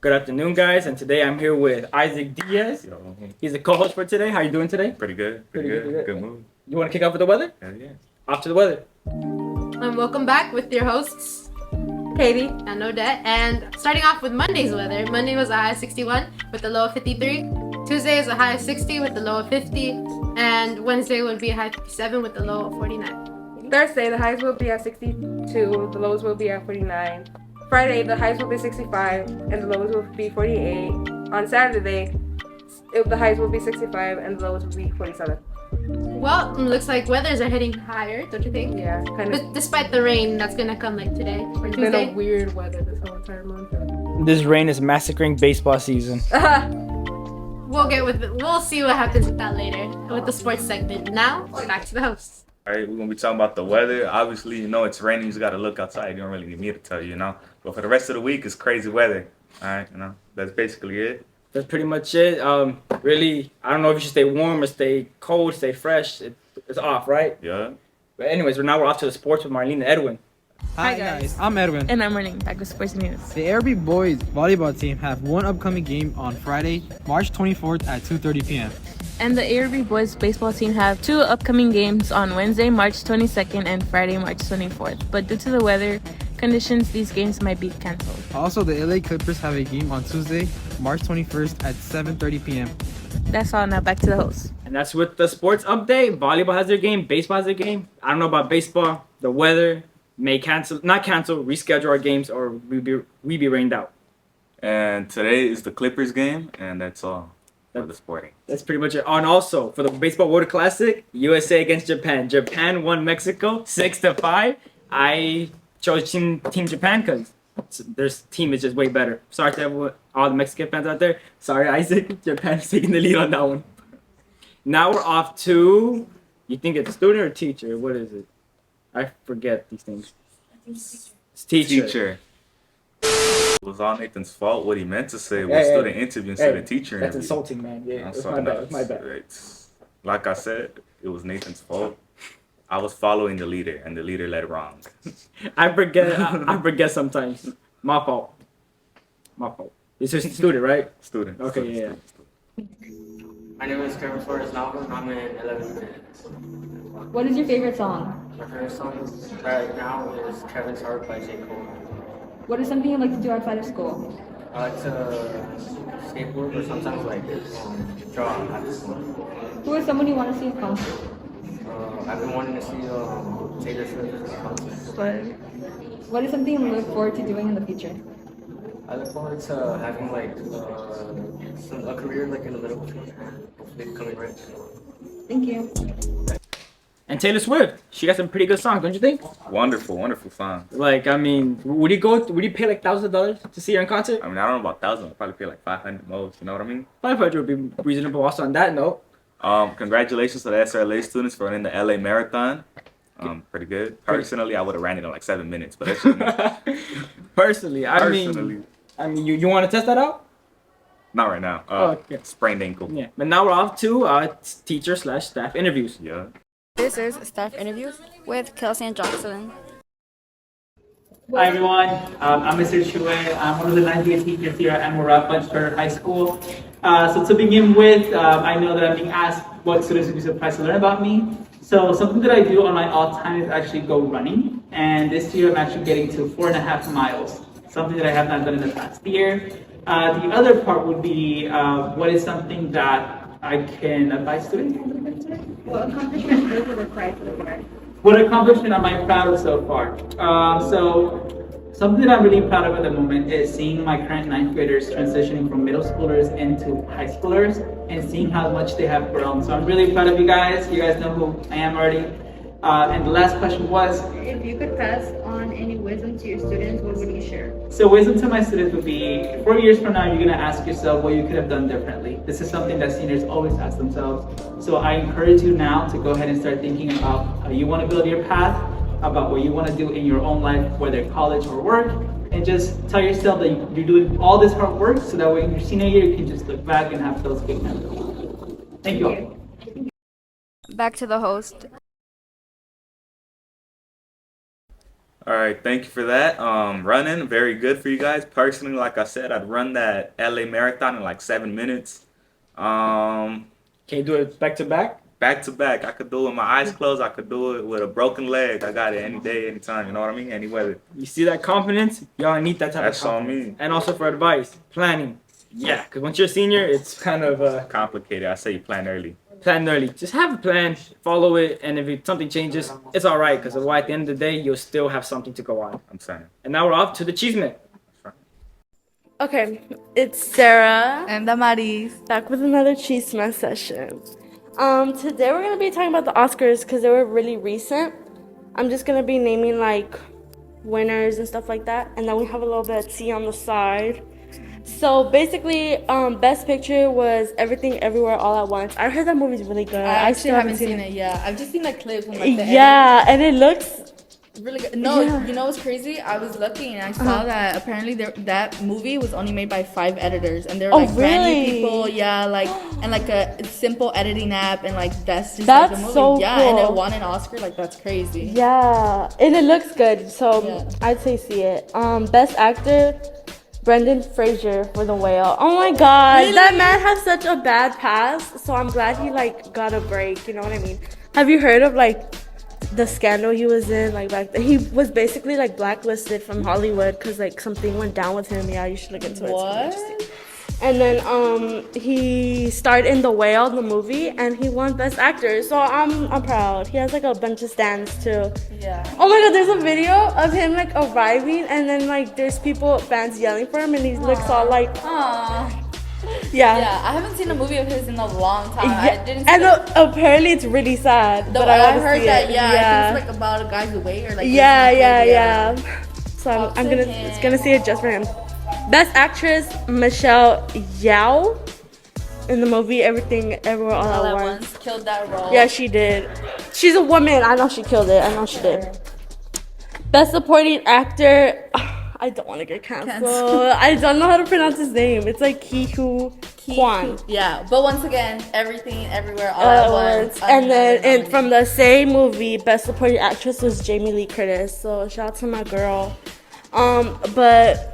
Good afternoon, guys, and today I'm here with Isaac Diaz. Yo, He's the co-host for today. How you doing today? pretty good. Good mood. You want to kick off with the weather? Hell yeah. Off to the weather. Welcome back with your hosts, Katie and Odette. And starting off with Monday's weather. Monday was a high of 61 with a low of 53. Tuesday is a high of 60 with a low of 50. And Wednesday would be a high of 57 with a low of 49. Thursday, the highs will be at 62, the lows will be at 49. Friday, the highs will be 65, and the lows will be 48. On Saturday, the highs will be 65, and the lows will be 47. Well, looks like weathers are hitting higher, don't you think? Yeah, kind of. But despite the rain that's gonna come like today or It's been Tuesday. a weird weather this whole entire month. This rain is massacring baseball season. We'll see what happens with that later with the sports segment. Now, back to the hosts. All right, we're gonna be talking about the weather. Obviously, it's raining. You just gotta look outside. You don't really need me to tell you, But for the rest of the week, it's crazy weather. All right, that's basically it. That's pretty much it. Really, I don't know if you should stay warm or stay cold, stay fresh. It's off, right? Yeah. But anyways, we're off to the sports with Marlene and Edwin. Hi guys, I'm Edwin. And I'm running back with sports news. The ARB boys volleyball team have one upcoming game on Friday, March 24th at 2:30 p.m. And the ARB boys baseball team have two upcoming games on Wednesday, March 22nd and Friday, March 24th. But due to the weather conditions, these games might be canceled. Also, the LA Clippers have a game on Tuesday, March 21st at 7:30 p.m. That's all. Now back to the host. And that's with the sports update. Volleyball has their game. Baseball has their game. I don't know about baseball. The weather may reschedule our games, or we be rained out. And today is the Clippers game, and that's all for the sporting. That's pretty much it. Oh, and also for the Baseball World Classic, USA against Japan. Japan won Mexico 6-5. I chose Team Japan because their team is just way better. Sorry to everyone, all the Mexican fans out there. Sorry, Isaac. Japan is taking the lead on that one. Now we're off to. You think it's student or teacher? What is it? I forget these things. It's teacher. It was all Nathan's fault. What he meant to say was student interview instead of teacher That's interview. insulting, man. Yeah, it's So my bad. It's my bad. Like I said, it was Nathan's fault. I was following the leader, and the leader led wrong. I forget. I forget sometimes. My fault. It's just student, right? Student. Okay, student, yeah. My name is Kevin Flores Nava. I'm in 11th grade. What is your favorite song? My favorite song right now is Kevin's Heart by J. Cole. What is something you like to do outside of school? I like to skateboard or sometimes draw after school. Who is someone you want to see in concert? I've been wanting to see Taylor Swift in concert. But what is something you look forward to doing in the future? I look forward to having a career in the medical field and hopefully becoming rich. Thank you. And Taylor Swift, she got some pretty good songs, don't you think? Wonderful song. Like, I mean, would you pay like $1,000 to see her in concert? I mean, I don't know about 1,000. I'd probably pay like 500 most. You know what I mean? 500 would be reasonable. Also, on that note, Congratulations to the SRLA students for running the LA Marathon. Pretty good. Personally, I would have ran it in like 7 minutes, but that's just me. Personally, I mean, you want to test that out? Not right now. Okay. Sprained ankle. Yeah, but now we're off to teacher/staff interviews. Yeah. This is staff interviews with Kelsey and Jocelyn. Hi everyone, I'm Mr. Chue. I'm one of the 9th grade teachers here at Amorab Bunchford High School. So to begin with, I know that I'm being asked what students would be surprised to learn about me. So something that I do on my off time is actually go running. And this year I'm actually getting to 4.5 miles, something that I have not done in the past year. The other part would be what is something that I can advise students. What accomplishments do you require for the work? What accomplishment am I proud of so far? So something that I'm really proud of at the moment is seeing my current 9th graders transitioning from middle schoolers into high schoolers and seeing how much they have grown. So I'm really proud of you guys. You guys know who I am already. And the last question was, If you could pass on any wisdom to your students, what would you share? so wisdom to my students would be, 4 years from now, you're gonna ask yourself what you could have done differently. This is something that seniors always ask themselves. So I encourage you now to go ahead and start thinking about how you wanna build your path, about what you wanna do in your own life, whether college or work, and just tell yourself that you're doing all this hard work so that way in your senior year, you can just look back and have those good memories. Thank you all. Back to the host. All right, thank you for that. Running, very good for you guys. Personally, like I said, I'd run that LA marathon in like 7 minutes. Um, Can you do it back to back? Back to back, I could do it with my eyes closed. I could do it with a broken leg. I got it any day, anytime. You know what I mean? Any weather. You see that confidence? Y'all need that type That's of on confidence. me. And also for advice, planning. Yeah, because once you're a senior, it's kind of Complicated. I say you plan early. plan early. Just have a plan, follow it, and if something changes, it's all right. Because at the end of the day, you'll still have something to go on. I'm saying. And now we're off to the Cheeseman. Okay, it's Sarah And Damaris. back with another Cheese Mess session. Today we're gonna be talking about the Oscars because they were really recent. I'm just gonna be naming like winners and stuff like that, and then we have a little bit of tea on the side. So basically, Best Picture was Everything Everywhere All at Once. I heard that movie's really good. I actually still haven't seen it yet. I've just seen like clips and like the Yeah, and it looks really good. No, Yeah. you know what's crazy? I was looking and I saw that apparently that movie was only made by 5 editors, and they were Oh, like brand new really? people, yeah, like and like a simple editing app, and like that's just That's like a movie, so yeah, and it cool. won an Oscar, like that's crazy. Yeah, and it looks good, so Yeah. I'd say see it. Best Actor, Brendan Fraser for The Whale. Oh my God, that man has such a bad past, so I'm glad he like got a break. You know what I mean? Have you heard of like the scandal he was in? Like back then, he was basically like blacklisted from Hollywood because like something went down with him. Yeah, you should look into it. It's really What? interesting. And then he starred in The Whale, the movie, and he won Best Actor. So I'm proud. He has like a bunch of stands too. Yeah. Oh my God, there's a video of him like arriving, and then like there's fans yelling for him, and he looks all like, Aww. yeah. Yeah, I haven't seen a movie of his in a long time. Yeah, I didn't see and it. apparently it's really sad. Though but I, I wanna heard see that, it. yeah, I think it's like about a guy who weight or like yeah. So Up I'm to gonna see it just for him. Best Actress, Michelle Yeoh, in the movie Everything Everywhere All at Once. Killed that role. Yeah, she did. She's a woman. I know she killed it. I know she did. Best Supporting Actor. I don't want to get canceled. I don't know how to pronounce his name. It's like Kwan. Yeah, but once again, Everything Everywhere All All at at Once. once. And then from the same movie, Best Supporting Actress was Jamie Lee Curtis. So shout out to my girl. But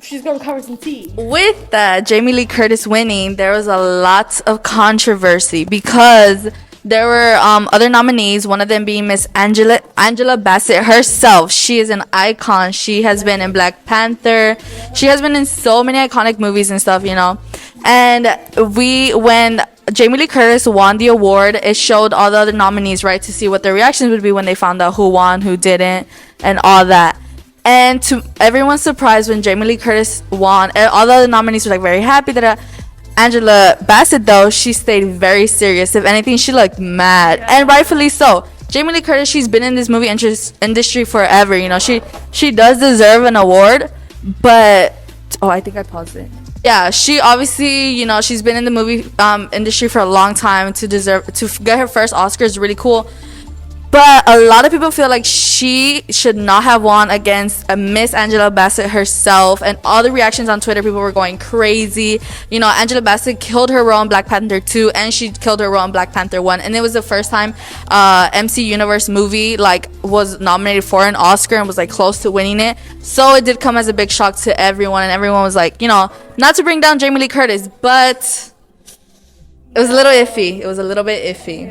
she's gonna cover some tea. With that, Jamie Lee Curtis winning, there was a lot of controversy because there were other nominees, one of them being Miss Angela Bassett herself. She is an icon. She has been in Black Panther. She has been in so many iconic movies and stuff, you know. And when Jamie Lee Curtis won the award, it showed all the other nominees, right, to see what their reactions would be when they found out who won, who didn't, and all that. And to everyone's surprise, when Jamie Lee Curtis won, all the other nominees were like very happy that Angela Bassett, though, she stayed very serious. If anything, she looked mad, and rightfully so. Jamie Lee Curtis, she's been in this movie industry forever. You know, she does deserve an award, but I think I paused it. Yeah, she obviously, you know, she's been in the movie industry for a long time. To get her first Oscar is really cool. But a lot of people feel like she should not have won against Miss Angela Bassett herself. And all the reactions on Twitter, people were going crazy. You know, Angela Bassett killed her role in Black Panther 2, and she killed her role in Black Panther 1. And it was the first time MC Universe movie like was nominated for an Oscar and was like close to winning it. So it did come as a big shock to everyone, and everyone was like, you know, not to bring down Jamie Lee Curtis, but it was a little iffy. It was a little bit iffy.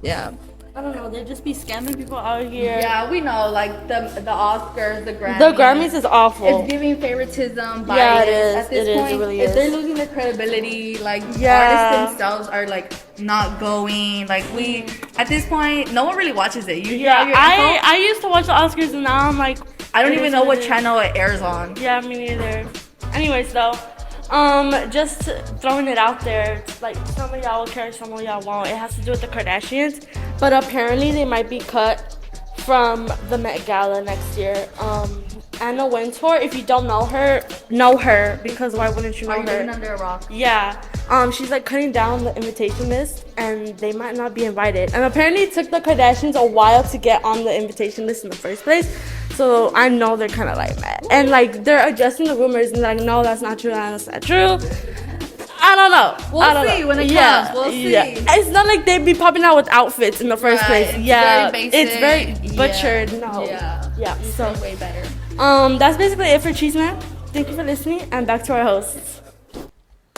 Yeah. I don't know. They just be scamming people out here. Yeah, we know, like the Oscars, the Grammys. The Grammys is awful. It's giving favoritism, bias. Yeah, it is. At this It is. point, It really if is. they're losing their credibility, like Yeah. artists themselves are like not going. Like at this point, no one really watches it. You hear all your info? I used to watch the Oscars, and now I'm like, I don't it even is know what what it is. channel it airs on. Yeah, me neither. Anyways, though, just throwing it out there, like some of y'all will care, some of y'all won't. It has to do with the Kardashians, but apparently they might be cut from the Met Gala next year. Anna Wintour, if you don't know her, because why wouldn't you know Are you her? living under a rock? Yeah. She's like cutting down the invitation list, and they might not be invited. And apparently it took the Kardashians a while to get on the invitation list in the first place. So I know they're kind of like mad. And like they're adjusting the rumors and like, no, that's not true, that's not true. I don't know. We'll see when it comes. We'll see. It's not like they'd be popping out with outfits in the first place. It's Yeah. very basic. It's very butchered. No. Yeah. Yeah, so way better. that's basically it for Cheese Man. Thank you for listening, and back to our hosts.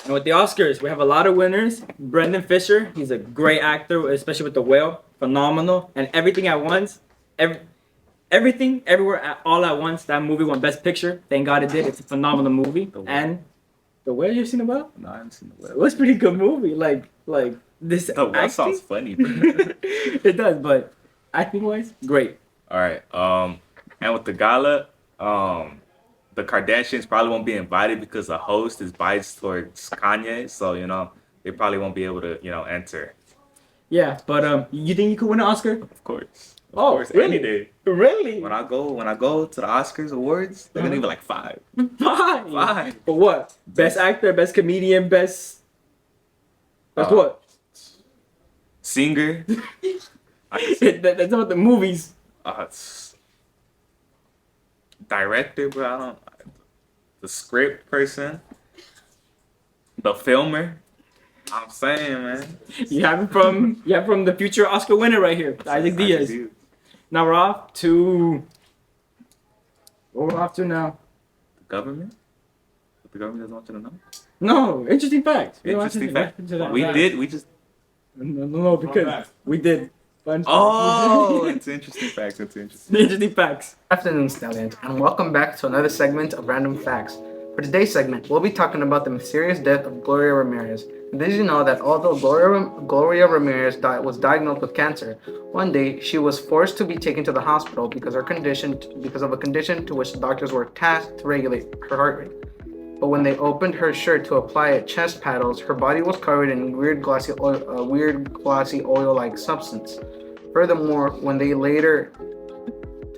And with the Oscars, we have a lot of winners. Brendan Fisher, he's a great actor, especially with The Whale, phenomenal. And Everything at Once, Everything, Everywhere, All at Once. That movie won Best Picture. Thank God it did. It's a phenomenal movie. And The Whale, you seen The Whale? No, I haven't seen The Whale. It was a pretty good movie. Like this. The Whale acting, sounds funny, bro. it does, but acting wise, great. All right. And with the gala, the Kardashians probably won't be invited because the host is biased towards Kanye. So, they probably won't be able to, enter. Yeah, but you think you could win an Oscar? Of course. Of Oh, course, really? any day. Really? When I go to the Oscars awards, they're gonna give me like 5. Fine. 5. For what? Best actor, best comedian, best what? Singer. That's about the movies. Director, but I don't. The script person. The filmer. I'm saying, man. You have it from the future Oscar winner right here, Isaac Diaz. Now we're off to what we're off to now. The government? What the government doesn't want you to know? No, interesting facts. Interesting fact. We just. No, because we did. Oh, it's interesting facts. Interesting facts. Afternoon, Stallions, and welcome back to another segment of Random Facts. For today's segment, we'll be talking about the mysterious death of Gloria Ramirez. Did you know that although Gloria Ramirez was diagnosed with cancer, one day she was forced to be taken to the hospital because of a condition to which the doctors were tasked to regulate her heart rate. But when they opened her shirt to apply chest paddles, her body was covered in weird glossy oil-like substance. Furthermore, when they later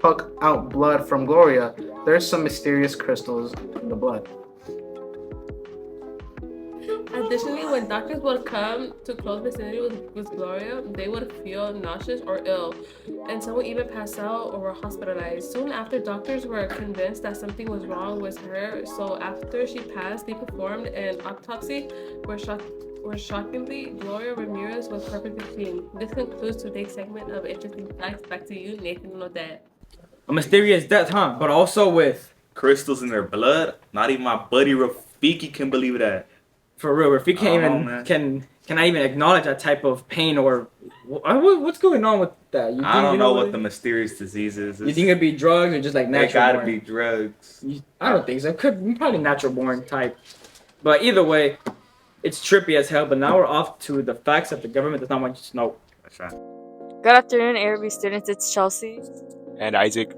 took out blood from Gloria, there's some mysterious crystals in the blood. Additionally, when doctors would come to close vicinity with Gloria, they would feel nauseous or ill, and some would even pass out or were hospitalized. Soon after, doctors were convinced that something was wrong with her, so after she passed, they performed an autopsy where shockingly, Gloria Ramirez was perfectly clean. This concludes today's segment of Interesting Facts. Back to you, Nathan and Odette. A mysterious death, huh? But also with crystals in their blood. Not even my buddy Rafiki can believe that. For real, Rafiki can I even acknowledge that type of pain or what's going on with that? I don't know what the mysterious disease is. You think it'd be drugs or just like natural? It gotta born? be drugs. I don't think so. It could be probably natural born type. But either way, it's trippy as hell. But now we're off to the facts that the government does not want you to know. That's right. Good afternoon, ARB students. It's Chelsea. And Isaac.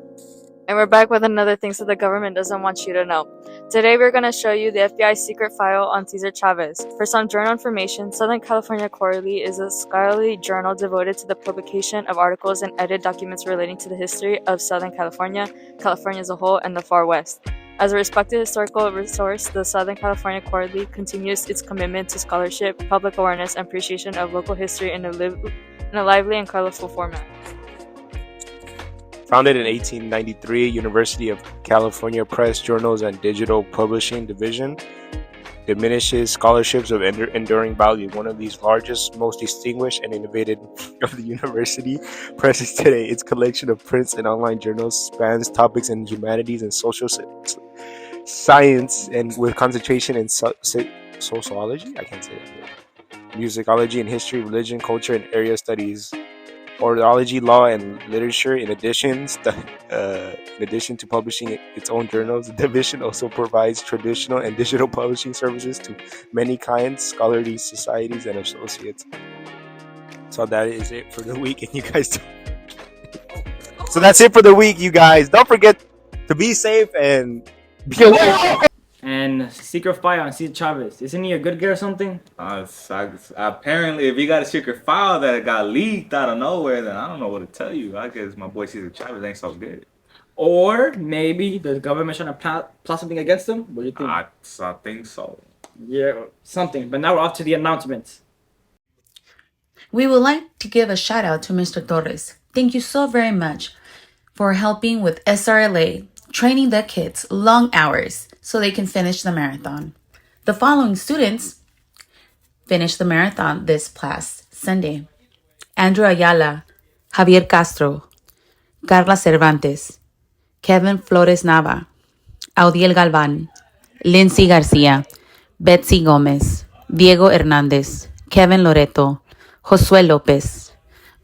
And we're back with another things that the government doesn't want you to know. Today we're going to show you the FBI's secret file on Cesar Chavez. For some journal information, Southern California Quarterly is a scholarly journal devoted to the publication of articles and edited documents relating to the history of Southern California, California as a whole, and the Far West. As a respected historical resource, the Southern California Quarterly continues its commitment to scholarship, public awareness, and appreciation of local history in a lively and colorful format. Founded in 1893, University of California Press Journals and Digital Publishing Division diminishes scholarships of enduring value. One of these largest, most distinguished, and innovative of the university presses today. Its collection of prints and online journals spans topics in humanities and social science, and with concentration in sociology, I can't say that, musicology and history, religion, culture, and area studies. Ornithology, law, and literature. In addition to publishing its own journals, the division also provides traditional and digital publishing services to many kinds, scholarly societies, and associates. So that is it for the week, and you guys. So that's it for the week, you guys. Don't forget to be safe and be aware. And secret file on Cesar Chavez. Isn't he a good guy or something? Apparently, if you got a secret file that got leaked out of nowhere, then I don't know what to tell you. I guess my boy Cesar Chavez ain't so good. Or maybe the government trying to plot something against him? What do you think? I think so. Yeah, something. But now we're off to the announcements. We would like to give a shout out to Mr. Torres. Thank you so very much for helping with SRLA, training the kids long hours so they can finish the marathon. The following students finished the marathon this past Sunday: Andrew Ayala, Javier Castro, Carla Cervantes, Kevin Flores Nava, Audiel Galvan, Lindsay Garcia, Betsy Gomez, Diego Hernandez, Kevin Loreto, Josué López,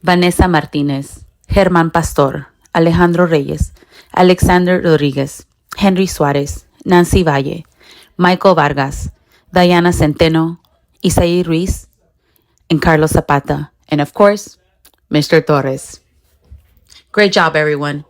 Vanessa Martinez, Germán Pastor, Alejandro Reyes, Alexander Rodriguez, Henry Suárez, Nancy Valle, Michael Vargas, Diana Centeno, Isaí Ruiz, and Carlos Zapata, and of course, Mr. Torres. Great job, everyone.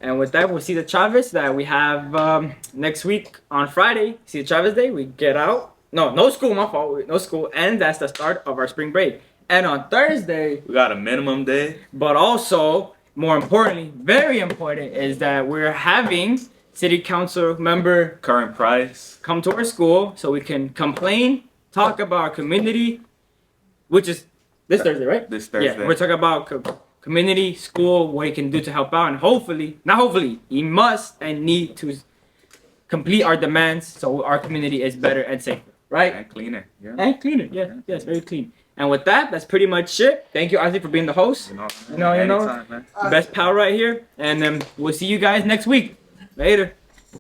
And with that, we'll see the Chavez that we have next week on Friday. See the Chavez Day. We get out. No school, my fault. No school. And that's the start of our spring break. And on Thursday, we got a minimum day. But also, more importantly, very important, is that we're having city council member Current Price come to our school so we can complain, talk about our community, which is this Thursday, right? This Thursday. Yeah, we're talking about community, school, what he can do to help out, and hopefully, not hopefully, he must and need to complete our demands so our community is better and safer, right? And cleaner. Yeah. And cleaner, yeah, yes, very clean. And with that, that's pretty much it. Thank you, Ozzy, for being the host. Anytime, man. Best pal right here. And we'll see you guys next week. Later.